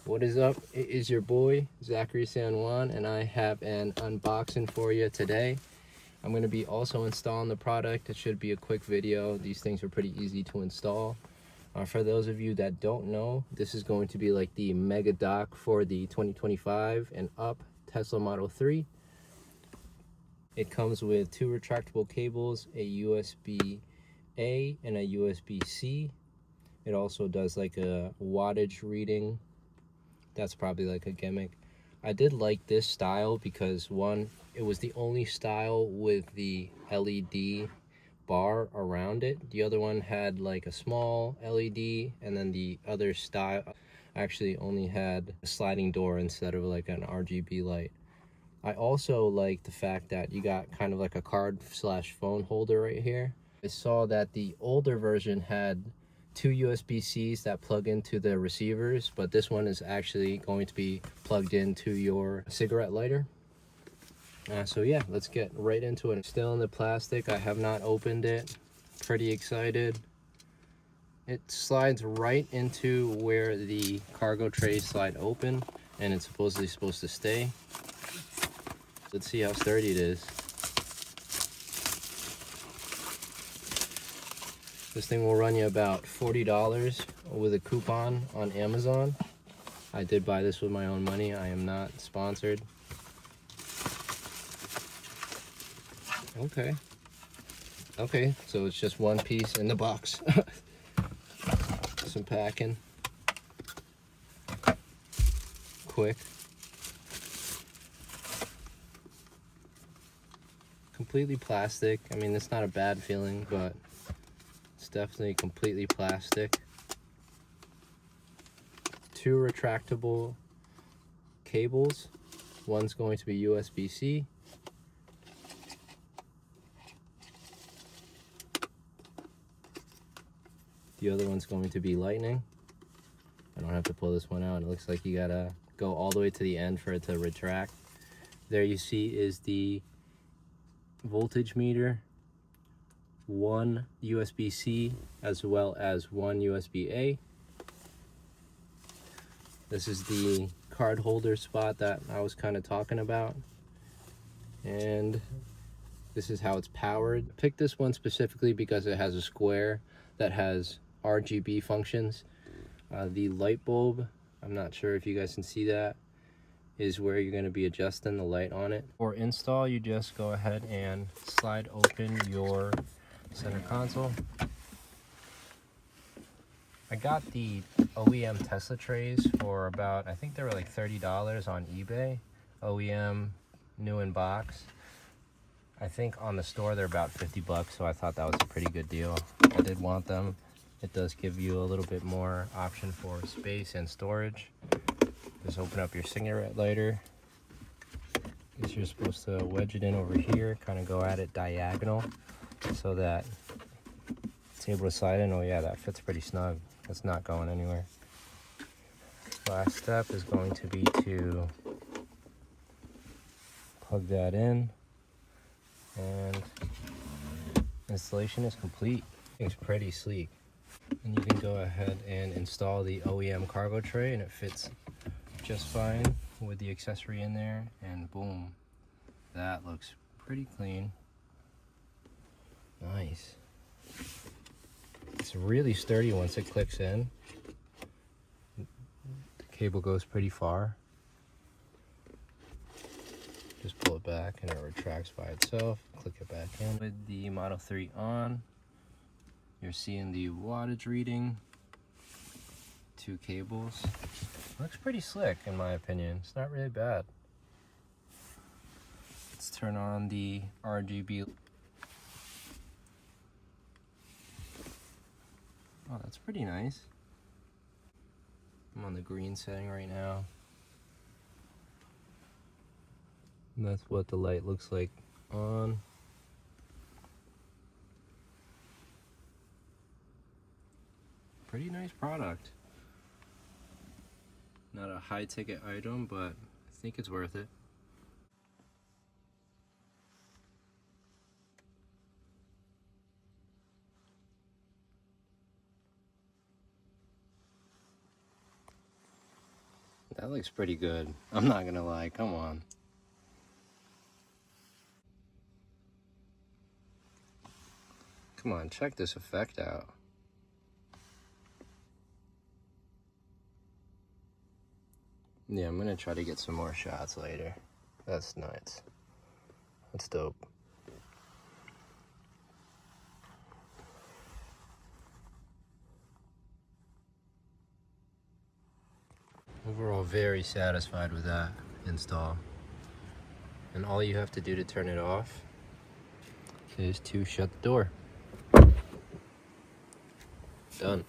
What is up? It is your boy Zachary San Juan, and I have an unboxing for you today. I'm going to be also installing the product. It should be a quick video. These things are pretty easy to install. For those of you that don't know, this is going to be like the mega dock for the 2025 and up Tesla Model 3. It comes with two retractable cables, a USB-A and a USB-C. It also does like a wattage reading. That's probably like a gimmick. I did like this style because one, it was the only style with the LED bar around it. The other one had like a small LED, and then the other style actually only had a sliding door instead of like an RGB light. I also like the fact that you got kind of like a card slash phone holder right here. I saw that the older version had two USB-Cs that plug into the receivers, but this one is actually going to be plugged into your cigarette lighter. So yeah, let's get right into it. Still in the plastic. I have not opened it. Pretty excited. It slides right into where the cargo trays slide open, and it's supposedly supposed to stay. Let's see how sturdy it is. This thing will run you about $40 with a coupon on Amazon. I did buy this with my own money. I am not sponsored. Okay, so it's just one piece in the box. Some packing. Quick. Completely plastic. I mean, it's not a bad feeling, but it's definitely completely plastic. Two retractable cables. One's going to be USB-C. The other one's going to be Lightning. I don't have to pull this one out. It looks like you gotta go all the way to the end for it to retract. There you see is the voltage meter, one USB-C as well as one USB-A. This is the card holder spot that I was kind of talking about, and this is how it's powered. I picked this one specifically because it has a square that has RGB functions. The light bulb, I'm not sure if you guys can see that, is where you're going to be adjusting the light on it. For install, you just go ahead and slide open your center console. I got the OEM Tesla trays for about, I think they were like $30 on eBay. OEM, new in box. I think on the store they're about 50 bucks, so I thought that was a pretty good deal. I did want them. It does give you a little bit more option for space and storage. Just open up your cigarette lighter. Guess you're supposed to wedge it in over here, kind of go at it diagonal so that it's able to slide in. Oh yeah, that fits pretty snug. That's not going anywhere. Last step is going to be to plug that in, and installation is complete. It's pretty sleek. And you can go ahead and install the OEM cargo tray, and it fits just fine with the accessory in there, and boom, that looks pretty clean. Nice. It's really sturdy once it clicks in. The cable goes pretty far. Just pull it back and it retracts by itself. Click it back in. With the Model 3 on, you're seeing the wattage reading. Two cables. Looks pretty slick in my opinion. It's not really bad. Let's turn on the RGB. Oh, that's pretty nice. I'm on the green setting right now. And that's what the light looks like on. Pretty nice product. Not a high ticket item, but I think it's worth it. That looks pretty good. I'm not gonna lie, come on. Come on, check this effect out. Yeah, I'm gonna try to get some more shots later. That's nice. That's dope. Overall, very satisfied with that install. And all you have to do to turn it off is to shut the door. Done.